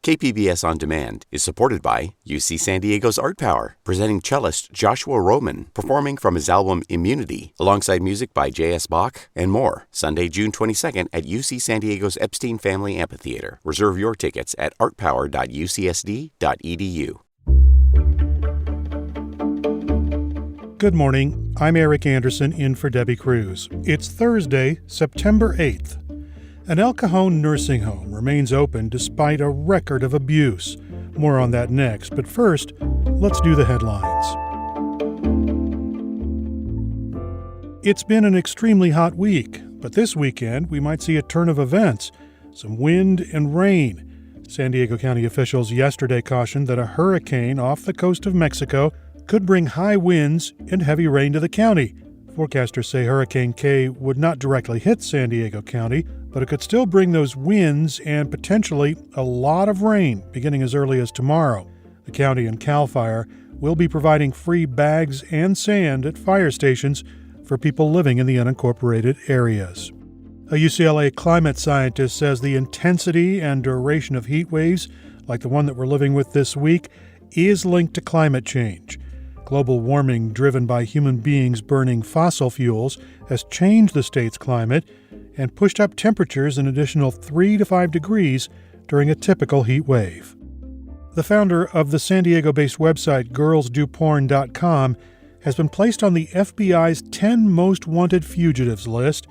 KPBS On Demand is supported by UC San Diego's Art Power, presenting cellist Joshua Roman, performing from his album Immunity, alongside music by J.S. Bach and more, Sunday, June 22nd at UC San Diego's Epstein Family Amphitheater. Reserve your tickets at artpower.ucsd.edu. Good morning. I'm Eric Anderson in for Debbie Cruz. It's Thursday, September 8th. An El Cajon nursing home remains open despite a record of abuse. More on that next, but first, let's do the headlines. It's been an extremely hot week, but this weekend we might see a turn of events, some wind and rain. San Diego County officials yesterday cautioned that a hurricane off the coast of Mexico could bring high winds and heavy rain to the county. Forecasters say Hurricane K would not directly hit San Diego County, but it could still bring those winds and potentially a lot of rain beginning as early as tomorrow. The county and CAL FIRE will be providing free bags and sand at fire stations for people living in the unincorporated areas. A UCLA climate scientist says the intensity and duration of heat waves, like the one that we're living with this week, is linked to climate change. Global warming driven by human beings burning fossil fuels has changed the state's climate and pushed up temperatures an additional 3 to 5 degrees during a typical heat wave. The founder of the San Diego-based website girlsdoporn.com has been placed on the FBI's 10 most wanted fugitives list.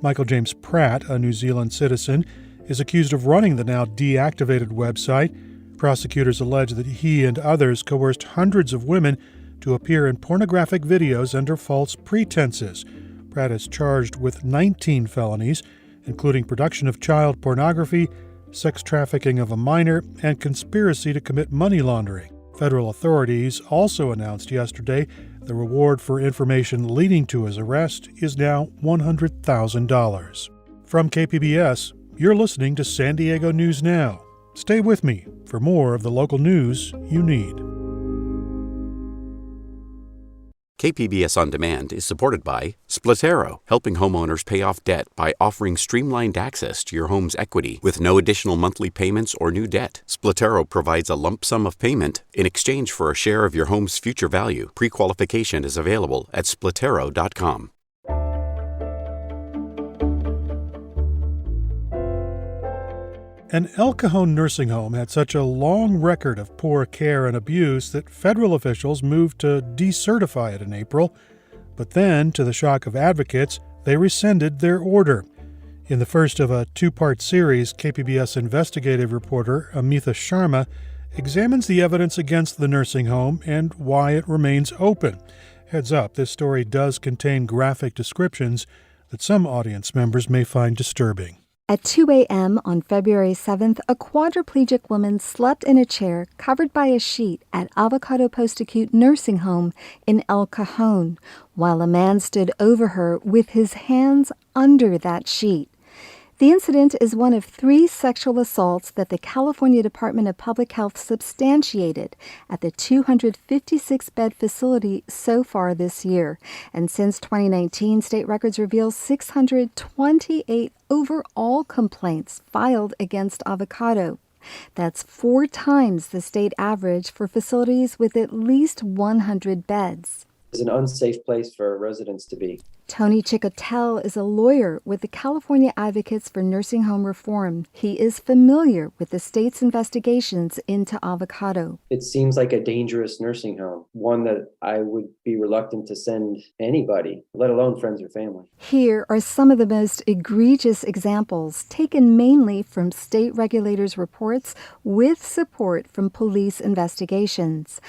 Michael James Pratt, a New Zealand citizen, is accused of running the now deactivated website. Prosecutors allege that he and others coerced hundreds of women to appear in pornographic videos under false pretenses. Pratt is charged with 19 felonies, including production of child pornography, sex trafficking of a minor, and conspiracy to commit money laundering. Federal authorities also announced yesterday the reward for information leading to his arrest is now $100,000. From KPBS, you're listening to San Diego News Now. Stay with me for more of the local news you need. KPBS On Demand is supported by Splatero, helping homeowners pay off debt by offering streamlined access to your home's equity with no additional monthly payments or new debt. Splatero provides a lump sum of payment in exchange for a share of your home's future value. Pre-qualification is available at splatero.com. An El Cajon nursing home had such a long record of poor care and abuse that federal officials moved to decertify it in April. But then, to the shock of advocates, they rescinded their order. In the first of a two-part series, KPBS investigative reporter Amitha Sharma examines the evidence against the nursing home and why it remains open. Heads up, this story does contain graphic descriptions that some audience members may find disturbing. At 2 a.m. on February 7th, a quadriplegic woman slept in a chair covered by a sheet at Avocado Post-Acute Nursing Home in El Cajon, while a man stood over her with his hands under that sheet. The incident is one of 3 sexual assaults that the California Department of Public Health substantiated at the 256-bed facility so far this year. And since 2019, state records reveal 628 overall complaints filed against Avocado. That's 4 times the state average for facilities with at least 100 beds. It's an unsafe place for residents to be. Tony Chicotel is a lawyer with the California Advocates for Nursing Home Reform. He is familiar with the state's investigations into Avocado. It seems like a dangerous nursing home, one that I would be reluctant to send anybody, let alone friends or family. Here are some of the most egregious examples taken mainly from state regulators' reports with support from police investigations.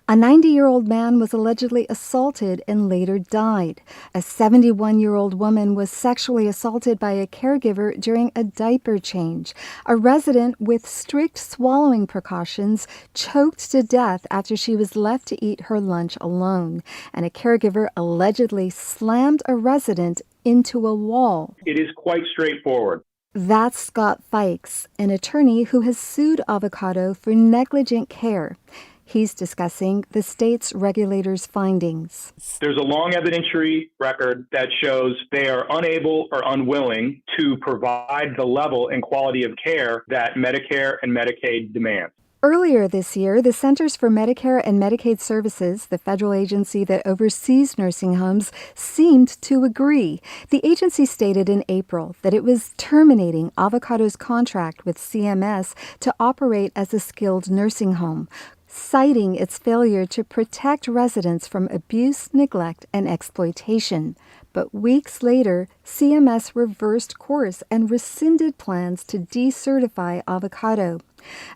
A 90-year-old man was allegedly assaulted and later died. A 71-year-old woman was sexually assaulted by a caregiver during a diaper change. A resident with strict swallowing precautions choked to death after she was left to eat her lunch alone. And a caregiver allegedly slammed a resident into a wall. It is quite straightforward. That's Scott Fikes, an attorney who has sued Avocado for negligent care. He's discussing the state's regulators' findings. There's a long evidentiary record that shows they are unable or unwilling to provide the level and quality of care that Medicare and Medicaid demand. Earlier this year, the Centers for Medicare and Medicaid Services, the federal agency that oversees nursing homes, seemed to agree. The agency stated in April that it was terminating Avocado's contract with CMS to operate as a skilled nursing home, citing its failure to protect residents from abuse, neglect, and exploitation. But weeks later, CMS reversed course and rescinded plans to decertify Avocado.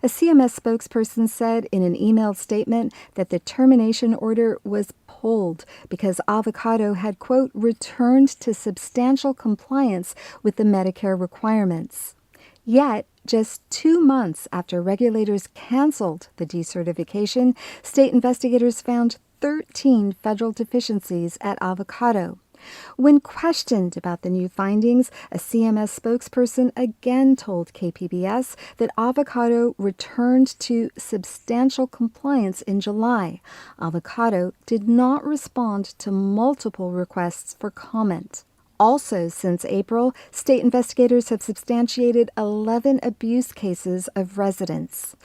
A CMS spokesperson said in an emailed statement that the termination order was pulled because Avocado had, quote, returned to substantial compliance with the Medicare requirements. Yet, just 2 months after regulators canceled the decertification, state investigators found 13 federal deficiencies at Avocado. When questioned about the new findings, a CMS spokesperson again told KPBS that Avocado returned to substantial compliance in July. Avocado did not respond to multiple requests for comment. Also, since April, state investigators have substantiated 11 abuse cases of residents.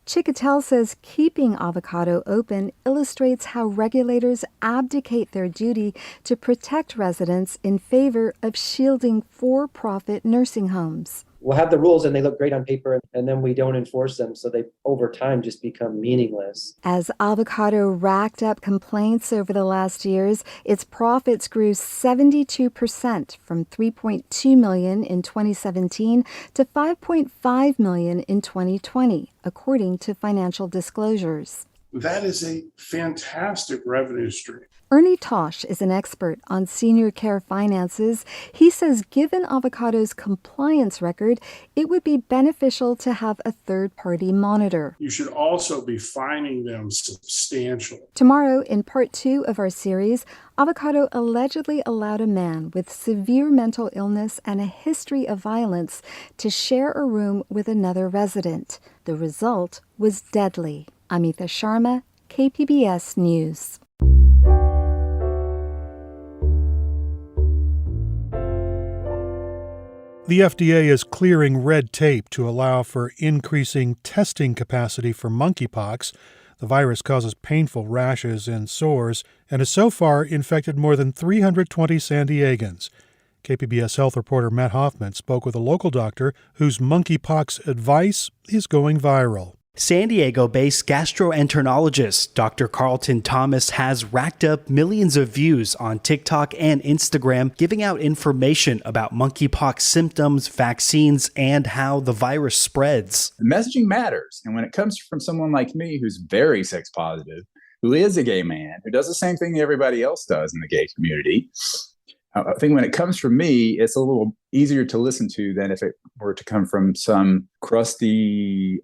Chicotel says keeping Avocado open illustrates how regulators abdicate their duty to protect residents in favor of shielding for-profit nursing homes. We'll have the rules and they look great on paper, and then we don't enforce them, so they over time just become meaningless. As Avocado racked up complaints over the last years, its profits grew 72% from $3.2 million in 2017 to $5.5 million in 2020, according to financial disclosures. That is a fantastic revenue stream. Ernie Tosh is an expert on senior care finances. He says given Avocado's compliance record, it would be beneficial to have a third-party monitor. You should also be fining them substantially. Tomorrow, in part 2 of our series, Avocado allegedly allowed a man with severe mental illness and a history of violence to share a room with another resident. The result was deadly. Amita Sharma, KPBS News. The FDA is clearing red tape to allow for increasing testing capacity for monkeypox. The virus causes painful rashes and sores and has so far infected more than 320 San Diegans. KPBS health reporter Matt Hoffman spoke with a local doctor whose monkeypox advice is going viral. San Diego-based gastroenterologist Dr. Carlton Thomas has racked up millions of views on TikTok and Instagram, giving out information about monkeypox symptoms, vaccines, and how the virus spreads. Messaging matters. And when it comes from someone like me who's very sex positive, who is a gay man, who does the same thing everybody else does in the gay community, I think when it comes from me, it's a little easier to listen to than if it were to come from some crusty,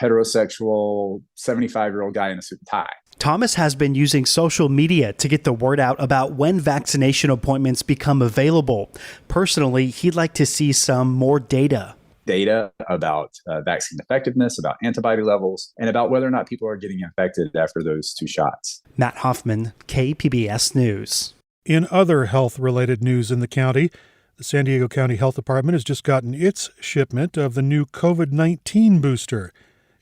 heterosexual 75-year-old guy in a suit and tie. Thomas has been using social media to get the word out about when vaccination appointments become available. Personally, he'd like to see some more data. Data about vaccine effectiveness, about antibody levels, and about whether or not people are getting infected after those 2 shots. Matt Hoffman, KPBS News. In other health-related news in the county, the San Diego County Health Department has just gotten its shipment of the new COVID-19 booster.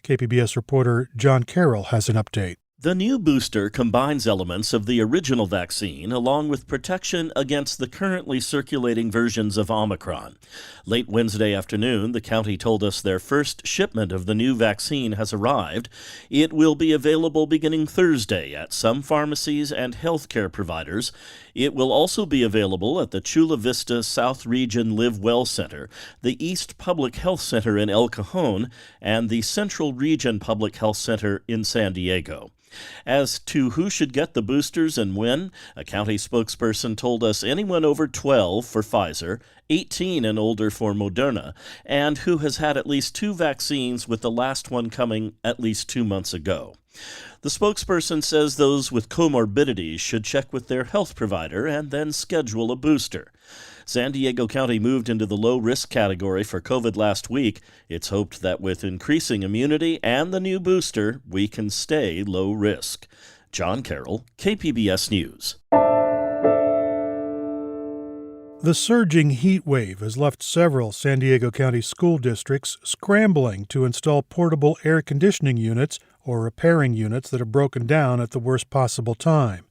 KPBS reporter John Carroll has an update. The new booster combines elements of the original vaccine along with protection against the currently circulating versions of Omicron. Late Wednesday afternoon, the county told us their first shipment of the new vaccine has arrived. It will be available beginning Thursday at some pharmacies and healthcare providers. It will also be available at the Chula Vista South Region Live Well Center, the East Public Health Center in El Cajon, and the Central Region Public Health Center in San Diego. As to who should get the boosters and when, a county spokesperson told us anyone over 12 for Pfizer, 18 and older for Moderna, and who has had at least 2 vaccines, with the last one coming at least 2 months ago. The spokesperson says those with comorbidities should check with their health provider and then schedule a booster. San Diego County moved into the low-risk category for COVID last week. It's hoped that with increasing immunity and the new booster, we can stay low risk. John Carroll, KPBS News. The surging heat wave has left several San Diego County school districts scrambling to install portable air conditioning units or repairing units that have broken down at the worst possible time.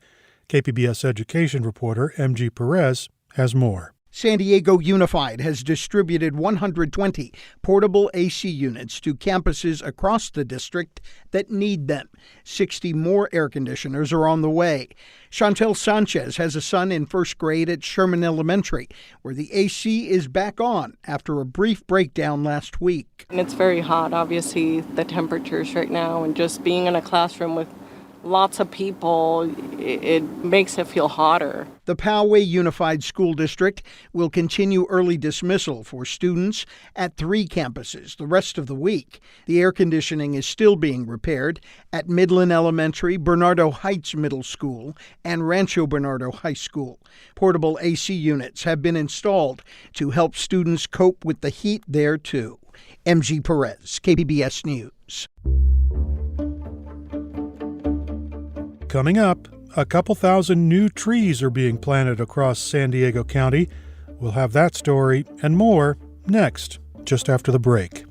KPBS education reporter MG Perez has more. San Diego Unified has distributed 120 portable AC units to campuses across the district that need them. 60 more air conditioners are on the way. Chantel Sanchez has a son in first grade at Sherman Elementary, where the AC is back on after a brief breakdown last week. And it's very hot, obviously, the temperatures right now, and just being in a classroom with lots of people, it makes it feel hotter. The Poway Unified School District will continue early dismissal for students at 3 campuses the rest of the week. The air conditioning is still being repaired at Midland Elementary, Bernardo Heights Middle School, and Rancho Bernardo High School. Portable AC units have been installed to help students cope with the heat there, too. MG Perez, KPBS News. Coming up, a couple thousand new trees are being planted across San Diego County. We'll have that story and more next, just after the break.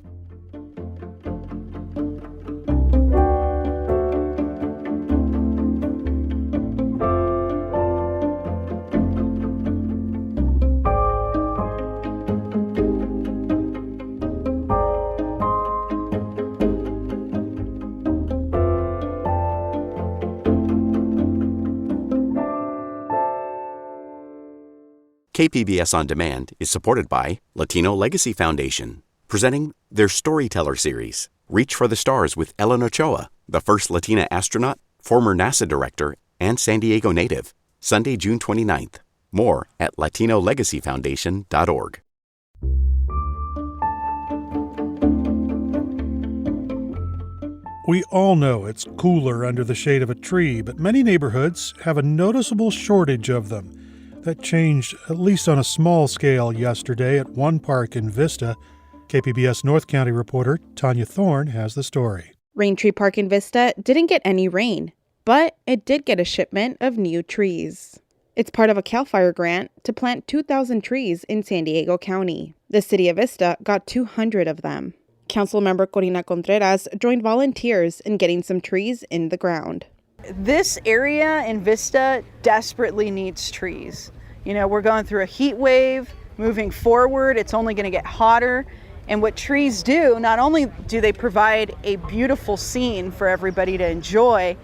KPBS On Demand is supported by Latino Legacy Foundation, presenting their Storyteller series, Reach for the Stars with Ellen Ochoa, the first Latina astronaut, former NASA director, and San Diego native, Sunday, June 29th. More at latinolegacyfoundation.org. We all know it's cooler under the shade of a tree, but many neighborhoods have a noticeable shortage of them. That changed, at least on a small scale, yesterday at one park in Vista. KPBS North County reporter Tanya Thorne has the story. Raintree Park in Vista didn't get any rain, but it did get a shipment of new trees. It's part of a CAL FIRE grant to plant 2,000 trees in San Diego County. The city of Vista got 200 of them. Councilmember Corina Contreras joined volunteers in getting some trees in the ground. This area in Vista desperately needs trees. You know, we're going through a heat wave, moving forward, it's only going to get hotter. And what trees do, not only do they provide a beautiful scene for everybody to enjoy,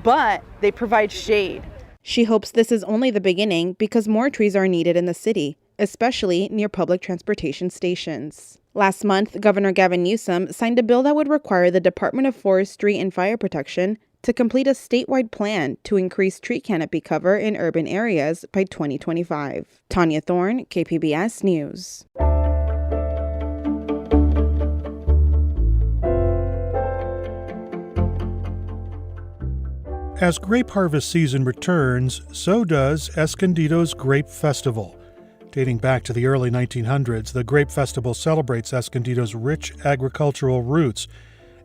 but they provide shade. She hopes this is only the beginning because more trees are needed in the city, especially near public transportation stations. Last month, Governor Gavin Newsom signed a bill that would require the Department of Forestry and Fire Protection to complete a statewide plan to increase tree canopy cover in urban areas by 2025. Tanya Thorne, KPBS News. As grape harvest season returns, so does Escondido's Grape Festival. Dating back to the early 1900s, the Grape Festival celebrates Escondido's rich agricultural roots.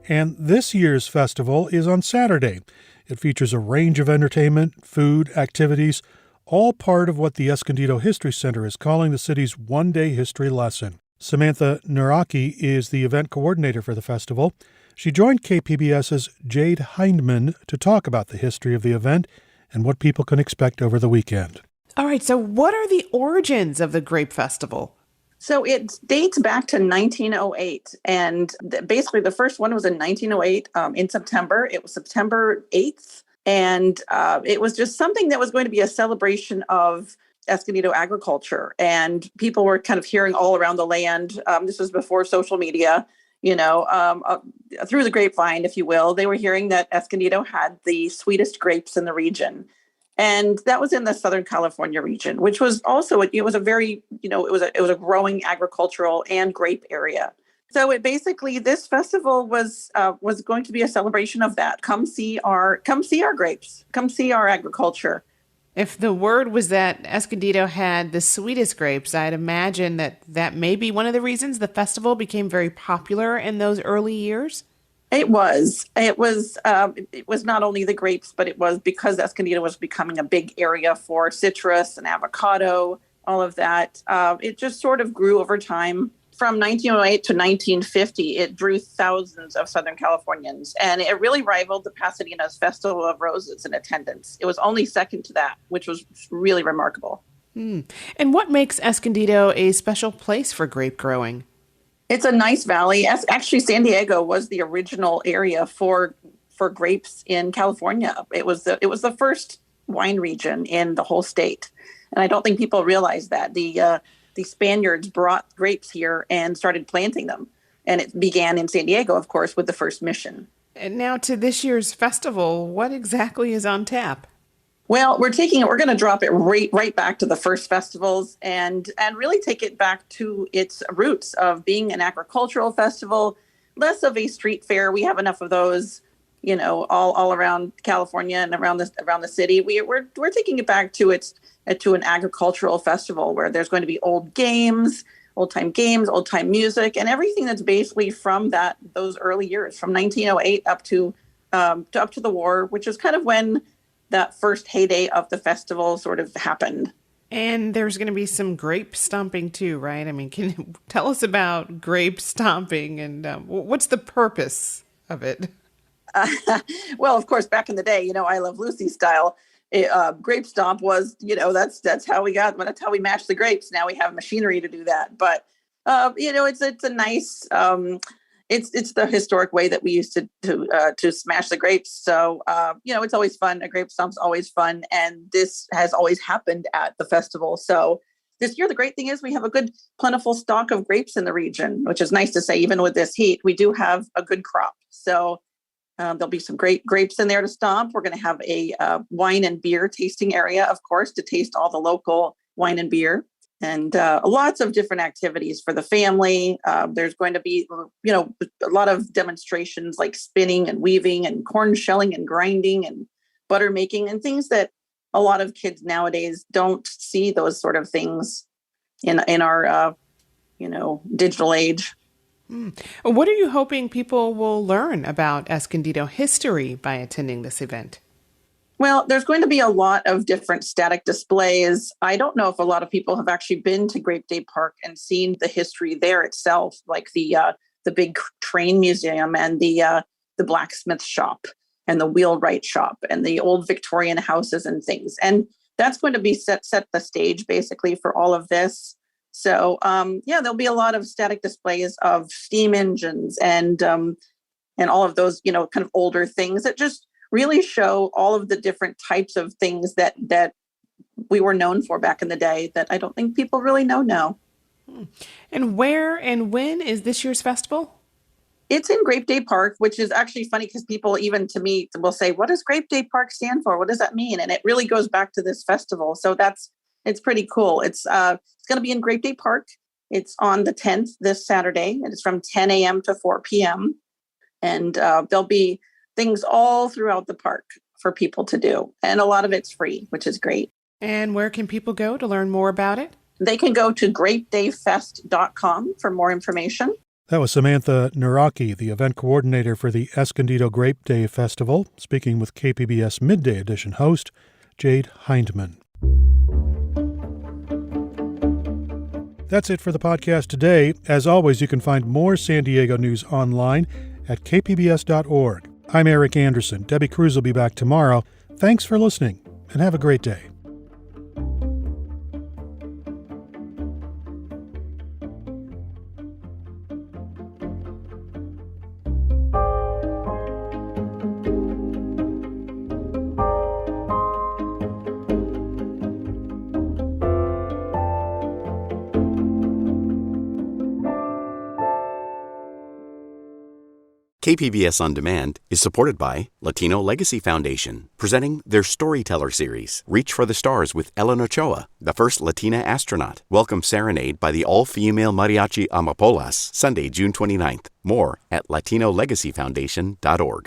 And this year's festival is on Saturday. It features a range of entertainment, food, activities, all part of what the Escondido History Center is calling the city's one-day history lesson. Samantha Naraki is the event coordinator for the festival. She joined KPBS's Jade Hindman to talk about the history of the event and what people can expect over the weekend. All right, so what are the origins of the Grape Festival? So it dates back to 1908, and basically the first one was in 1908 in September. It was September 8th, and it was just something that was going to be a celebration of Escondido agriculture, and people were kind of hearing all around the land. This was before social media, through the grapevine, if you will. They were hearing that Escondido had the sweetest grapes in the region. And that was in the Southern California region, which was also, it was a very, it was a growing agricultural and grape area. So this festival was going to be a celebration of that. Come see our grapes, come see our agriculture. If the word was that Escondido had the sweetest grapes, I'd imagine that may be one of the reasons the festival became very popular in those early years. It was. It was not only the grapes, but it was because Escondido was becoming a big area for citrus and avocado, all of that. It just sort of grew over time. From 1908 to 1950, it drew thousands of Southern Californians, and it really rivaled the Pasadena's Festival of Roses in attendance. It was only second to that, which was really remarkable. And what makes Escondido a special place for grape growing? It's a nice valley. Actually, San Diego was the original area for grapes in California. It was the first wine region in the whole state, and I don't think people realize that. The Spaniards brought grapes here and started planting them. And it began in San Diego, of course, with the first mission. And now to this year's festival, what exactly is on tap? Well, we're going to drop it right back to the first festivals and really take it back to its roots of being an agricultural festival, less of a street fair. We have enough of those, all around California and around the city. We're taking it back to an agricultural festival where there's going to be old time games, old time music, and everything that's basically from those early years, from 1908 up to the war, which is kind of when that first heyday of the festival sort of happened. And there's going to be some grape stomping too, right? I mean, can you tell us about grape stomping and what's the purpose of it? Well, of course, back in the day, I Love Lucy style. Grape stomp was, that's how we matched the grapes. Now we have machinery to do that. But, it's a nice, it's the historic way that we used to smash the grapes. So, it's always fun. A grape stomp's always fun. And this has always happened at the festival. So this year, the great thing is we have a good plentiful stock of grapes in the region, which is nice to say. Even with this heat, we do have a good crop. So there'll be some great grapes in there to stomp. We're going to have a wine and beer tasting area, of course, to taste all the local wine and beer, and lots of different activities for the family. There's going to be, a lot of demonstrations like spinning and weaving and corn shelling and grinding and butter making and things that a lot of kids nowadays don't see those sort of things in our, digital age. What are you hoping people will learn about Escondido history by attending this event? Well, there's going to be a lot of different static displays. I don't know if a lot of people have actually been to Grape Day Park and seen the history there itself, like the big train museum and the blacksmith shop and the wheelwright shop and the old Victorian houses and things. And that's going to be set the stage basically for all of this. So, there'll be a lot of static displays of steam engines and all of those, kind of older things that just really show all of the different types of things that we were known for back in the day that I don't think people really know now. And where and when is this year's festival? It's in Grape Day Park, which is actually funny because people even to me will say, what does Grape Day Park stand for? What does that mean? And it really goes back to this festival. So it's pretty cool. It's going to be in Grape Day Park. It's on the 10th, this Saturday, and it's from 10 a.m. to 4 p.m. And there'll be things all throughout the park for people to do. And a lot of it's free, which is great. And where can people go to learn more about it? They can go to grapedayfest.com for more information. That was Samantha Naraki, the event coordinator for the Escondido Grape Day Festival, speaking with KPBS Midday Edition host Jade Hindman. That's it for the podcast today. As always, you can find more San Diego news online at kpbs.org. I'm Eric Anderson. Debbie Cruz will be back tomorrow. Thanks for listening, and have a great day. KPBS On Demand is supported by Latino Legacy Foundation, presenting their Storyteller series, Reach for the Stars with Ellen Ochoa, the first Latina astronaut. Welcome Serenade by the all-female mariachi Amapolas, Sunday, June 29th. More at latinolegacyfoundation.org.